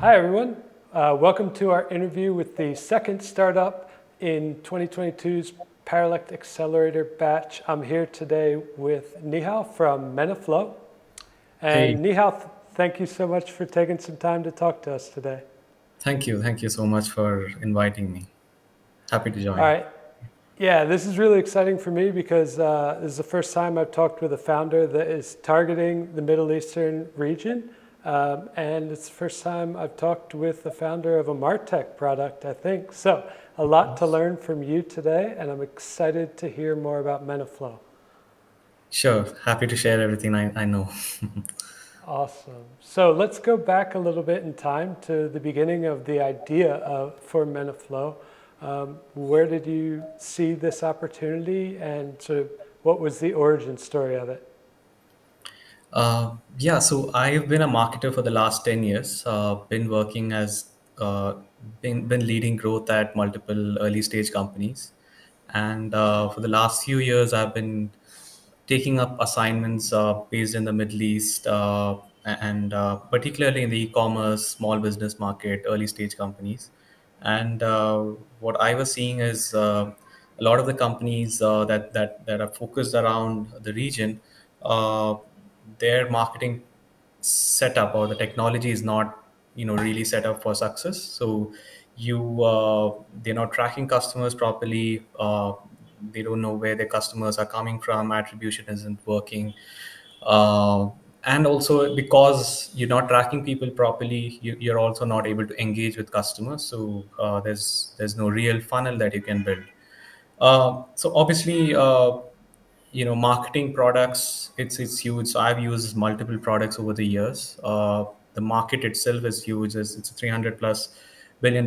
Hi, everyone. Welcome to our interview with the second startup in 2022's Paralect Accelerator batch. I'm here today with Nihal from Menaflow. Hey, And Nihal, thank you so much for taking some time to talk to us today. thank you. Thank you so much for inviting me. Happy to All join. right. Yeah, this is really exciting for me because this is the first time I've talked with a founder that is targeting the Middle Eastern region. And it's the first time I've talked with the founder of a MarTech product, I think. So, a lot to learn from you today, and I'm excited to hear more about Menaflow. Sure. Happy to share everything I know. Awesome. So, let's go back a little bit in time to the beginning of the idea for Menaflow. Where did you see this opportunity, and sort of what was the origin story of it? Yeah, so I've been a marketer for the last 10 years. Been working as, uh, been leading growth at multiple early stage companies. And for the last few years, I've been taking up assignments based in the Middle East and particularly in the e-commerce, small business market, early stage companies. And what I was seeing is a lot of the companies that are focused around the region, uh, their marketing setup or the technology is not really set up for success. So they're not tracking customers properly. They don't know where their customers are coming from. Attribution isn't working. uh, and also because you're not tracking people properly, you're also not able to engage with customers. So there's no real funnel that you can build. So obviously, marketing products, it's huge. So I've used multiple products over the years. The market itself is huge. It's a 300 plus $1 billion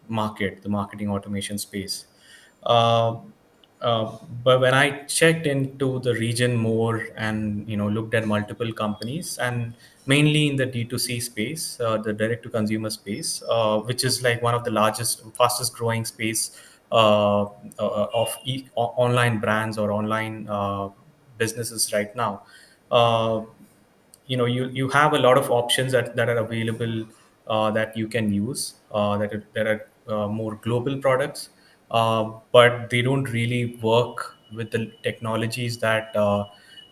market, the marketing automation space. Uh, but when I checked into the region more and looked at multiple companies and mainly in the D2C space, the direct to consumer space, which is like one of the largest, fastest growing space of online brands or online businesses right now. Uh, you have a lot of options that are available that you can use that are more global products, but they don't really work with the technologies that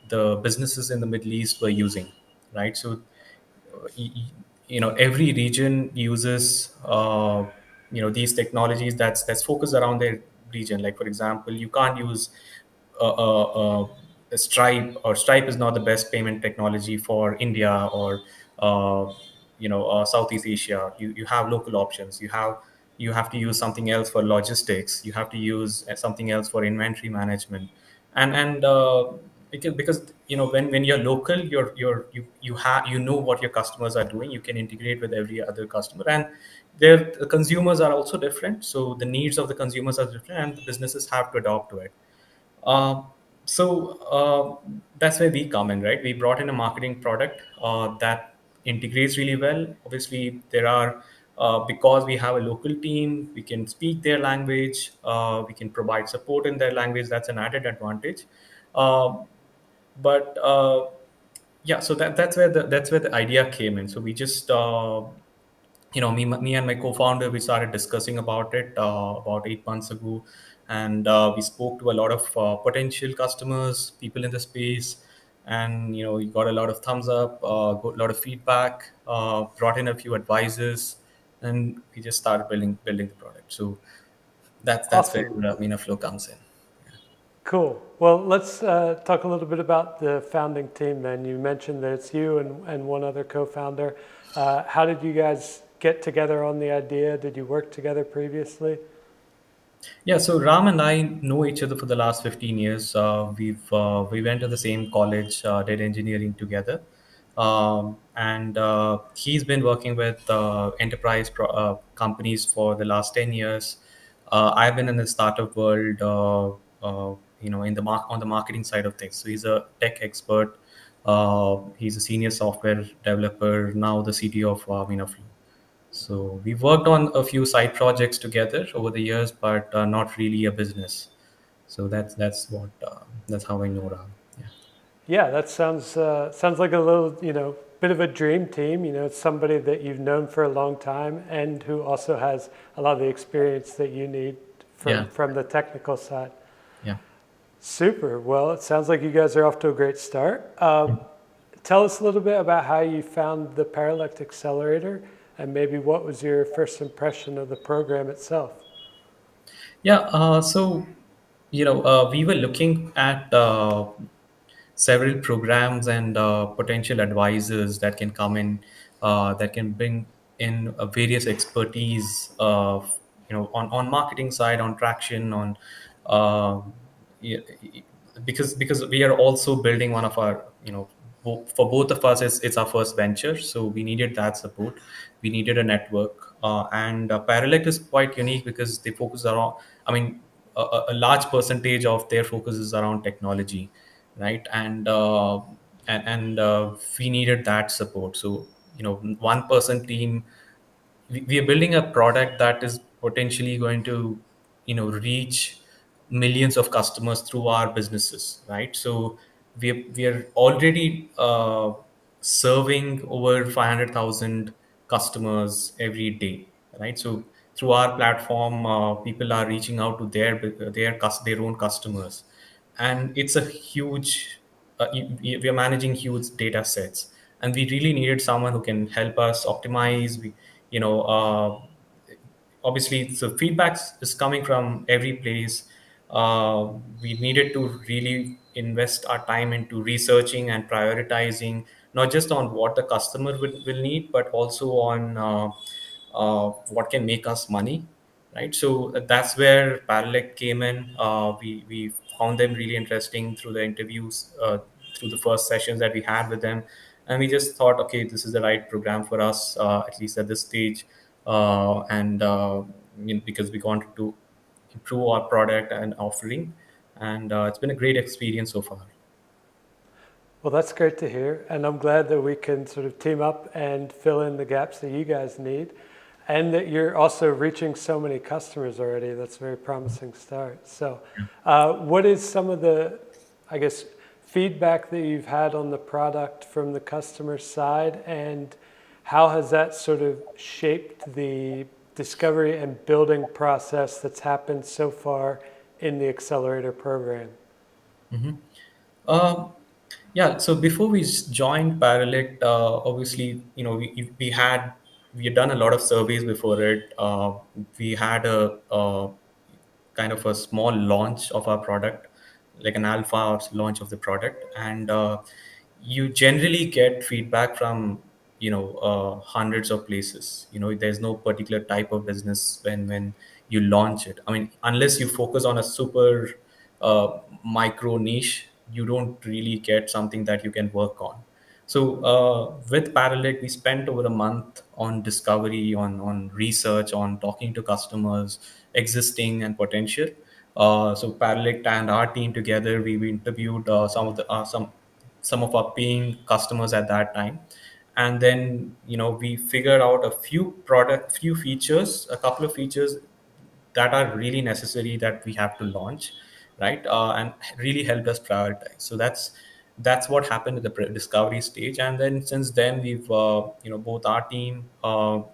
the businesses in the Middle East were using, right? So y- y- every region uses these technologies that's focused around their region. Like for example, you can't use a Stripe, or Stripe is not the best payment technology for India or Southeast Asia. You have local options. You have to use something else for logistics. You have to use something else for inventory management, and because when you're local, you know what your customers are doing. You can integrate with every other customer, and the consumers are also different. So the needs of the consumers are different, and the businesses have to adopt to it. So that's where we come in, right? We brought in a marketing product that integrates really well. Obviously, there are because we have a local team, we can speak their language, we can provide support in their language. That's an added advantage. Uh, but yeah, so that's where the idea came in. So we just me and my co-founder, we started discussing about it about 8 months ago, and we spoke to a lot of potential customers, people in the space, and we got a lot of thumbs up, got a lot of feedback, brought in a few advisors, and we just started building the product. So that's where Awesome. Menaflow comes in. Cool. Well, let's talk a little bit about the founding team then. You mentioned that it's you and one other co founder. How did you guys get together on the idea? Did you work together previously? Yeah, so Ram and I know each other for the last 15 years. We went to the same college, did engineering together, and he's been working with enterprise companies for the last 10 years. I've been in the startup world, in the on the marketing side of things. So he's a tech expert. He's a senior software developer, now the CTO of Menaflow. So we've worked on a few side projects together over the years, but not really a business. So that's how I know Ram. Yeah. Yeah, that sounds like a little, bit of a dream team. It's somebody that you've known for a long time and who also has a lot of the experience that you need Yeah, from the technical side. yeah. Super. Well, it sounds like you guys are off to a great start. Tell us a little bit about how you found the Paralect Accelerator and maybe what was your first impression of the program itself. Yeah, we were looking at several programs and potential advisors that can come in, that can bring in various expertise, on marketing side, on traction, on uh, yeah, because we are also building one of our, for both of us, it's our first venture, so we needed that support. We needed a network, and Paralect is quite unique because they focus around, I mean, a large percentage of their focus is around technology, right? And we needed that support. So, one person team, we are building a product that is potentially going to, reach millions of customers through our businesses, right? So we are already serving over 500,000 customers every day, right? So through our platform, people are reaching out to their own customers, and it's a huge, we are managing huge data sets, and we really needed someone who can help us optimize. You know Obviously, so feedback is coming from every place. We needed to really invest our time into researching and prioritizing, not just on what the customer will need, but also on what can make us money, right? So that's where Paralect came in. We found them really interesting through the interviews, through the first sessions that we had with them, and we just thought, okay, this is the right program for us, at least at this stage, and because we wanted to improve our product and offering, and it's been a great experience so far. Well, that's great to hear. And I'm glad that we can sort of team up and fill in the gaps that you guys need. And that you're also reaching so many customers already. That's a very promising start. So, what is some of the, I guess, feedback that you've had on the product from the customer side? And how has that sort of shaped the discovery and building process that's happened so far in the accelerator program? Um, yeah. So before we joined Paralect, obviously, we had done a lot of surveys before it. We had a kind of a small launch of our product, like an alpha launch of the product, and you generally get feedback from, hundreds of places. There's no particular type of business when you launch it. I mean, unless you focus on a super micro niche, you don't really get something that you can work on. So with Paralect, we spent over a month on discovery, on research, on talking to customers, existing and potential. So Paralect and our team together, we interviewed some of our paying customers at that time, and then, we figured out few features, a couple of features that are really necessary that we have to launch, right? And really helped us prioritize. So that's what happened at the discovery stage. And then since then, we've both our team,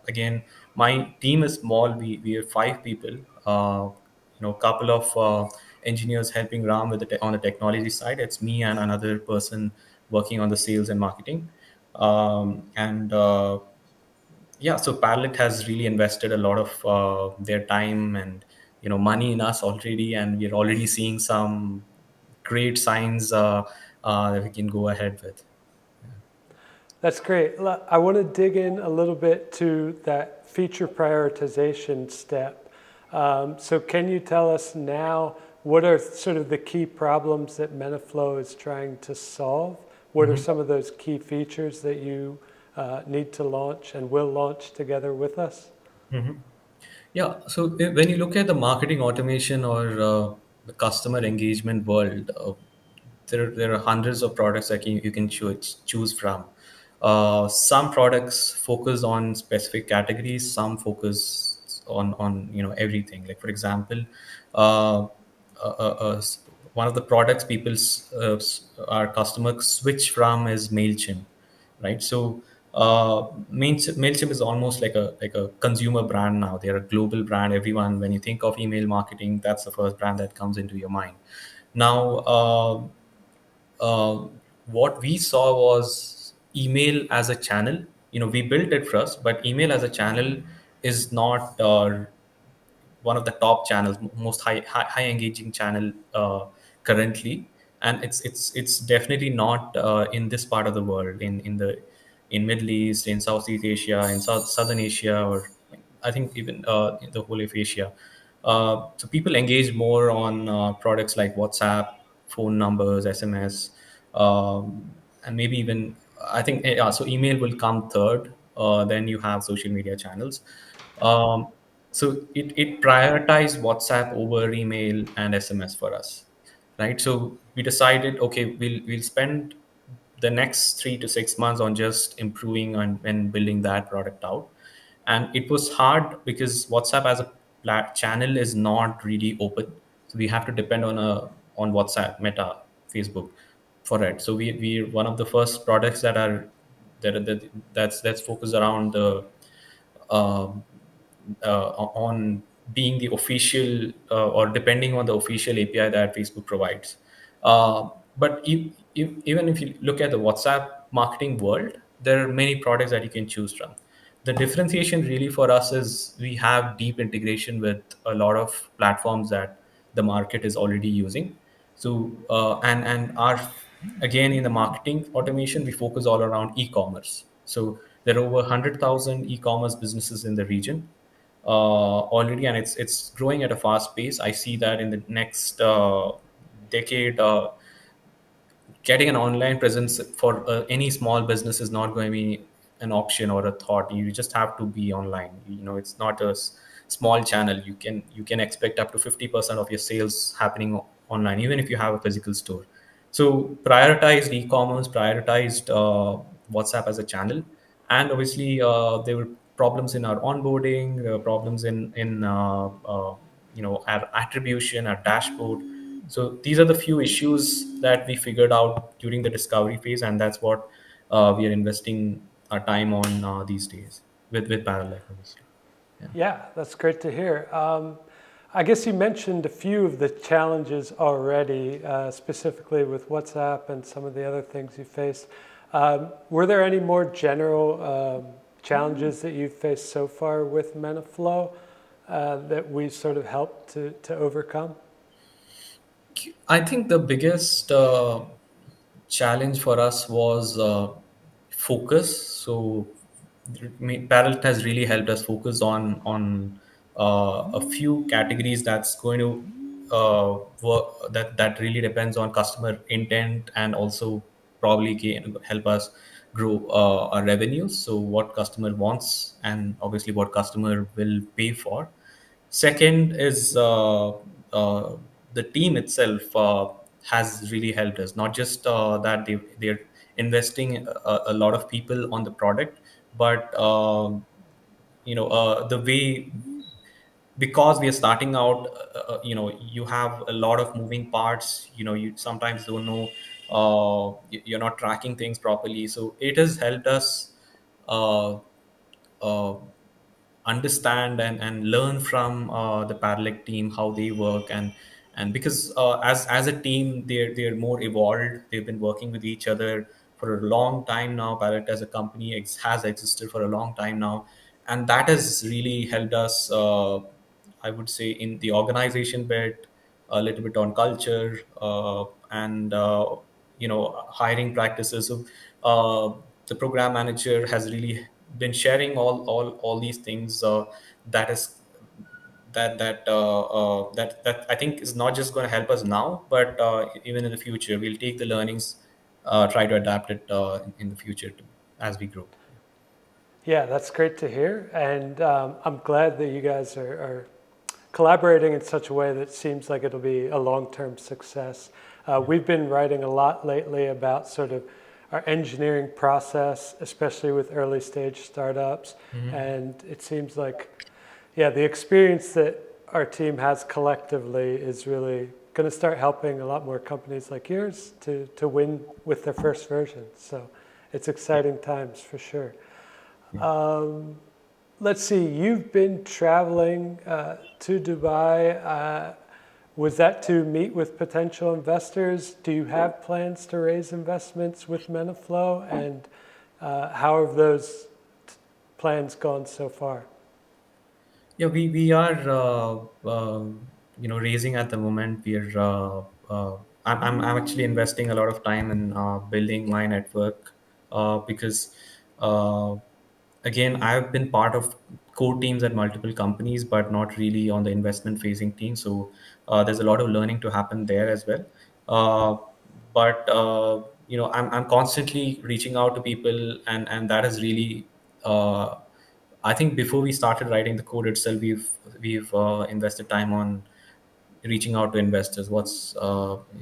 again, my team is small. We are five people. Couple of engineers helping Ram with on the technology side. It's me and another person working on the sales and marketing. And Yeah, so Paralect has really invested a lot of their time and, money in us already, and we're already seeing some great signs that we can go ahead with. That's great. I want to dig in a little bit to that feature prioritization step. So, can you tell us now what are sort of the key problems that Menaflow is trying to solve? What are some of those key features that you need to launch and will launch together with us? Yeah. So when you look at the marketing automation or the customer engagement world, there are hundreds of products that you can choose from. Some products focus on specific categories. Some focus on everything. Like, for example, uh, one of the products our customers switch from is Mailchimp, right? So Mailchimp is almost like a consumer brand now. They're a global brand. Everyone, when you think of email marketing, that's the first brand that comes into your mind. Now, uh, what we saw was email as a channel. We built it first, but email as a channel is not one of the top channels, most high engaging channel currently, and it's definitely not in this part of the world, in Middle East, in Southeast Asia, in Southern Asia, or I think even in the whole of Asia. So people engage more on products like WhatsApp, phone numbers, SMS, and maybe even I think so. Email will come third. Then you have social media channels. Um, so it prioritized WhatsApp over email and SMS for us, right? So we decided, okay, we'll spend the next 3 to 6 months on just improving and building that product out. And it was hard because WhatsApp as a channel is not really open, so we have to depend on WhatsApp, Meta, Facebook for it. So we're one of the first products that's focused around the um, on being the official or depending on the official API that Facebook provides. But even if you look at the WhatsApp marketing world, there are many products that you can choose from. The differentiation really for us is we have deep integration with a lot of platforms that the market is already using. So and our again in the marketing automation, we focus all around e-commerce. So there are over 100,000 e-commerce businesses in the region already, and it's growing at a fast pace. I see that in the next decade, getting an online presence for any small business is not going to be an option or a thought. You just have to be online. It's not a small channel. You can expect up to 50% of your sales happening online, even if you have a physical store. So prioritized e-commerce, prioritized WhatsApp as a channel, and obviously there were problems in our onboarding, problems in our attribution, our dashboard. So these are the few issues that we figured out during the discovery phase, and that's what we are investing our time on these days with Paralect, obviously. Yeah. Yeah, that's great to hear. I guess you mentioned a few of the challenges already, specifically with WhatsApp and some of the other things you faced. Were there any more general challenges that you've faced so far with Menaflow that we sort of helped to overcome? I think the biggest challenge for us was focus. So, Parallel has really helped us focus on a few categories that's going to work. That really depends on customer intent, and also probably can help us grow our revenues. So, what customer wants, and obviously what customer will pay for. Second is the team itself has really helped us. Not just that they're investing a lot of people on the product, but the way, because we are starting out, you have a lot of moving parts. You sometimes don't know, you're not tracking things properly. So it has helped us uh, uh, understand and learn from the Paralect team, how they work. And because as a team, they're more evolved. They've been working with each other for a long time now. Paralect as a company has existed for a long time now, and that has really helped us, I would say, in the organization bit, a little bit on culture, and hiring practices. So the program manager has really been sharing all these things, that is that I think is not just going to help us now, but even in the future, we'll take the learnings, try to adapt it in the future too, as we grow. Yeah, that's great to hear. And I'm glad that you guys are collaborating in such a way that seems like it'll be a long-term success. We've been writing a lot lately about sort of our engineering process, especially with early stage startups. And it seems like, yeah, the experience that our team has collectively is really going to start helping a lot more companies like yours to win with their first version. So it's exciting times for sure. Yeah. Let's see, you've been traveling to Dubai. Was that to meet with potential investors? Do you have plans to raise investments with Menaflow? And how have those plans gone so far? Yeah, we are raising at the moment. We're I'm actually investing a lot of time in building my network because uh, again I've been part of core teams at multiple companies, but not really on the investment facing team. So there's a lot of learning to happen there as well. Uh, but I'm constantly reaching out to people, and that has really. I think before we started writing the code itself, we've invested time on reaching out to investors. What's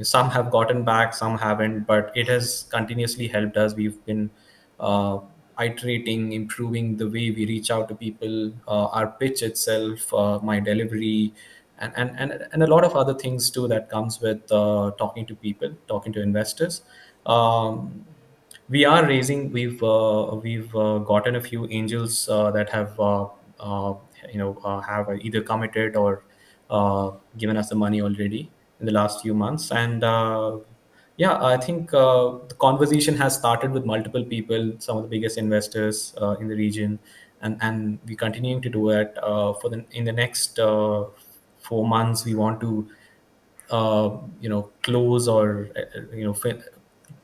Some have gotten back, some haven't, but it has continuously helped us. We've been uh, iterating, improving the way we reach out to people, our pitch itself, my delivery, and a lot of other things too that comes with talking to people, talking to investors. Um, we are raising. We've gotten a few angels that uh, have either committed or given us the money already in the last few months. And yeah, I think the conversation has started with multiple people, some of the biggest investors in the region, and we continuing to do it for the in the next 4 months. We want to close or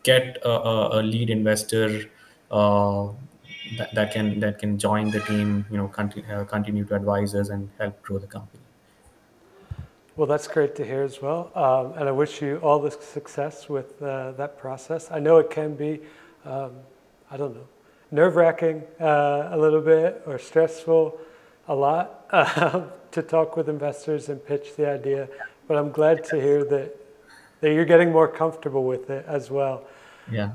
get a lead investor uh, that can join the team, continue to advise us and help grow the company. Well, that's great to hear as well. And I wish you all the success with that process. I know it can be, um, I don't know, nerve wracking a little bit or stressful a lot to talk with investors and pitch the idea. But I'm glad to hear that you're getting more comfortable with it as well. Yeah.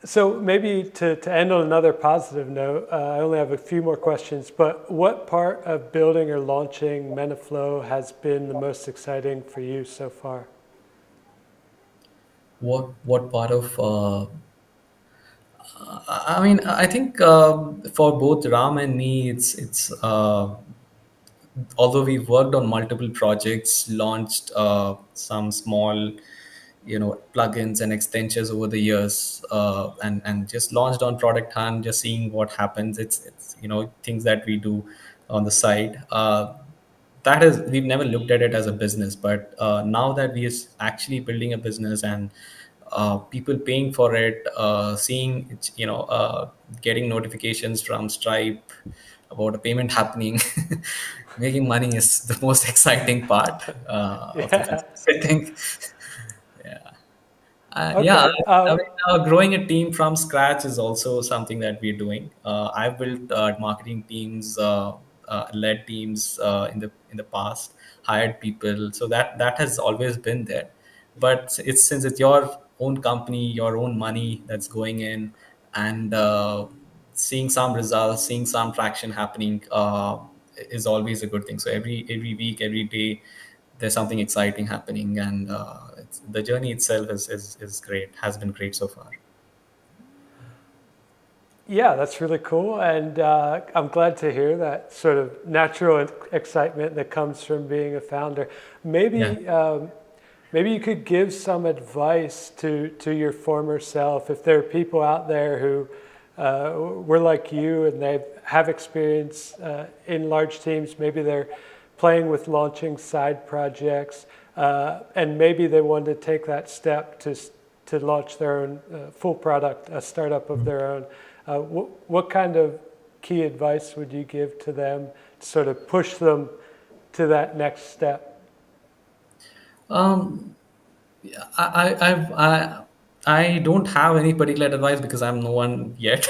So maybe to end on another positive note, I only have a few more questions, but what part of building or launching Menaflow has been the most exciting for you so far? What part of I mean, I think for both Ram and me, it's although we've worked on multiple projects, launched some small, plugins and extensions over the years, and just launched on Product Hunt, just seeing what happens. It's things that we do on the side. That is, we've never looked at it as a business, but now that we are actually building a business and people paying for it, seeing it, getting notifications from Stripe about a payment happening, making money is the most exciting part of the Yeah. business, I think. Yeah. Yeah, Okay. I mean, growing a team from scratch is also something that we're doing. I've built marketing teams, led teams in the past, hired people, so that has always been there. But it's since it's your own company, your own money that's going in, and seeing some results, seeing some traction happening is always a good thing. So every week, every day, there's something exciting happening, and the journey itself is great, has been great so far. Yeah, that's really cool. And I'm glad to hear that sort of natural excitement that comes from being a founder. Yeah. Maybe, maybe you could give some advice to your former self if there are people out there who were like you and they have experience in large teams. Maybe they're playing with launching side projects, and maybe they want to take that step to launch their own full product, a startup of their own. What kind of key advice would you give to them to sort of push them to that next step? um I don't have any particular advice because I'm no one yet.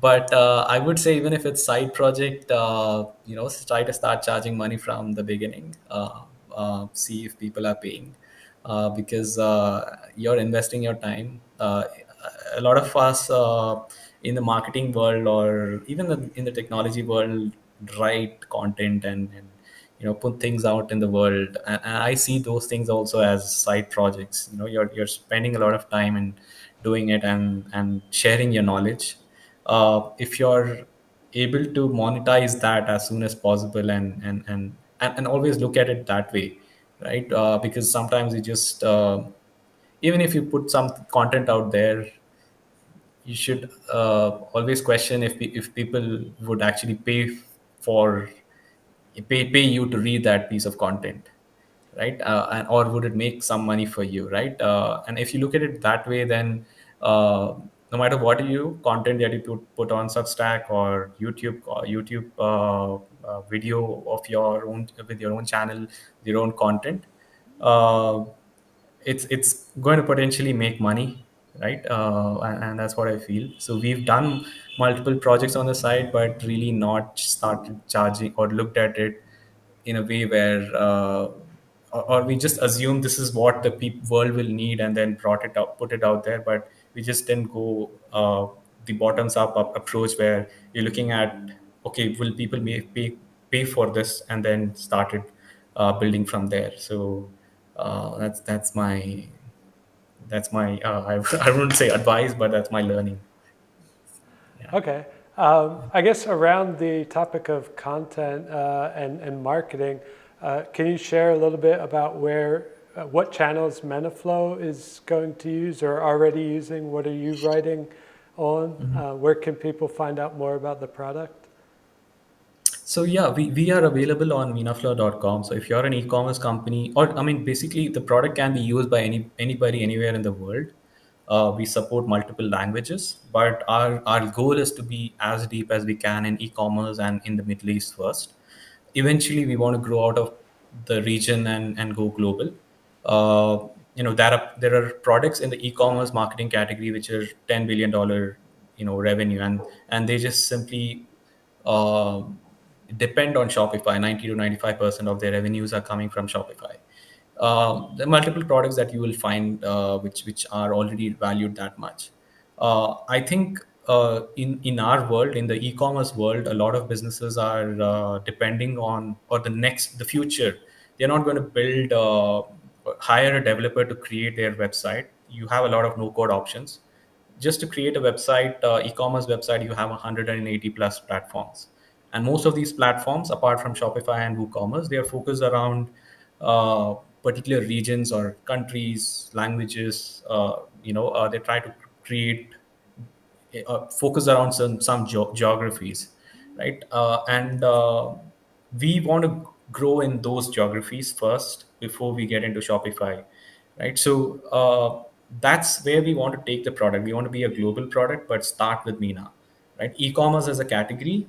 But I would say, even if it's side project, try to start charging money from the beginning. See if people are paying, because you're investing your time. A lot of us in the marketing world, or even in the technology world, write content and put things out in the world, and I see those things also as side projects. You're spending a lot of time and doing it and sharing your knowledge. If you're able to monetize that as soon as possible and always look at it that way, right? Because sometimes you just even if you put some content out there, you should always question if people would actually for pay you to read that piece of content, right? Or would it make some money for you, right? And if you look at it that way, then no matter what you content that you put on Substack or YouTube video of your own with your own channel, your own content, uh, it's going to potentially make money, right? And that's what I feel. So we've done multiple projects on the side, but really not started charging or looked at it in a way where or we just assume this is what the world will need and then brought it up, put it out there, but we just didn't go the bottoms up approach where you're looking at, okay, will people pay for this, and then started building from there. So that's my I wouldn't say advice, but that's my learning. Yeah. Okay. I guess around the topic of content and marketing, can you share a little bit about what channels Menaflow is going to use or already using? What are you writing on? Where can people find out more about the product? So yeah, we are available on menaflow.com. So if you're an e-commerce company, or I mean, basically the product can be used by anybody anywhere in the world. We support multiple languages, but our goal is to be as deep as we can in e-commerce and in the Middle East first. Eventually, we want to grow out of the region and go global. There are products in the e-commerce marketing category which are $10 billion revenue, and they just simply uh, depend on Shopify. 90 to 95% of their revenues are coming from Shopify. There are multiple products that you will find which are already valued that much. I think in our world, in the e-commerce world, a lot of businesses are depending on, or the future. They're not going to hire a developer to create their website. You have a lot of no-code options. Just to create a website, e-commerce website, you have 180 plus platforms, and most of these platforms, apart from Shopify and WooCommerce, they are focused around uh, particular regions or countries, languages. They try to create focus around some geographies, right? And we want to grow in those geographies first before we get into Shopify, right? So that's where we want to take the product. We want to be a global product, but start with MENA, right? E-commerce as a category,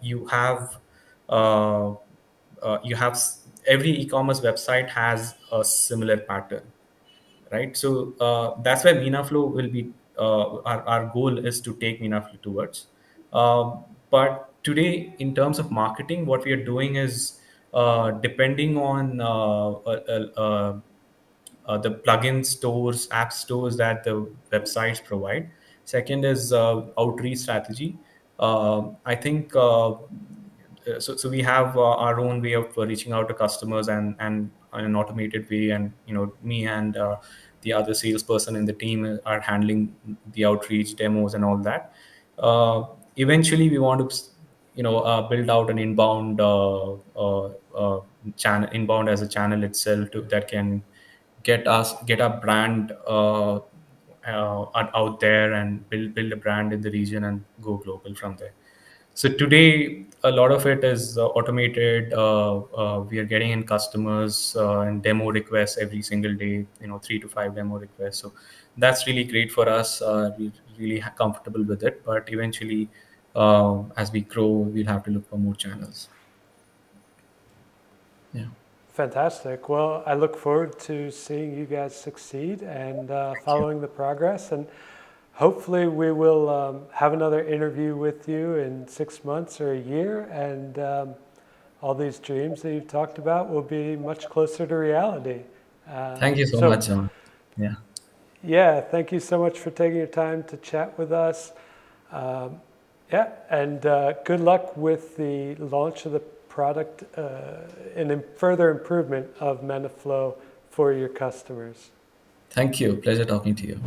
you have uh, every e-commerce website has a similar pattern, right? So that's where Menaflow will be. Our goal is to take Menaflow towards. But today, in terms of marketing, what we are doing is depending on the plugin stores, app stores that the websites provide. Second is outreach strategy. I think so we have our own way of reaching out to customers and in an automated way, and me and the other salesperson in the team are handling the outreach demos and all that. Eventually we want to build out an inbound channel, inbound as a channel itself that can get our brand out there and build a brand in the region and go global from there. So today, a lot of it is automated. We are getting in customers and demo requests every single day. 3 to 5 demo requests. So that's really great for us. We're really comfortable with it. But eventually, as we grow, we'll have to look for more channels. Yeah. Fantastic. Well, I look forward to seeing you guys succeed and following the progress. And hopefully, we will have another interview with you in 6 months or a year. And all these dreams that you've talked about will be much closer to reality. Thank you so So, much, John. Yeah. yeah, thank you so much for taking your time to chat with us. Um, yeah, and good luck with the launch of the product and further improvement of Menaflow for your customers. Thank you. Pleasure talking to you.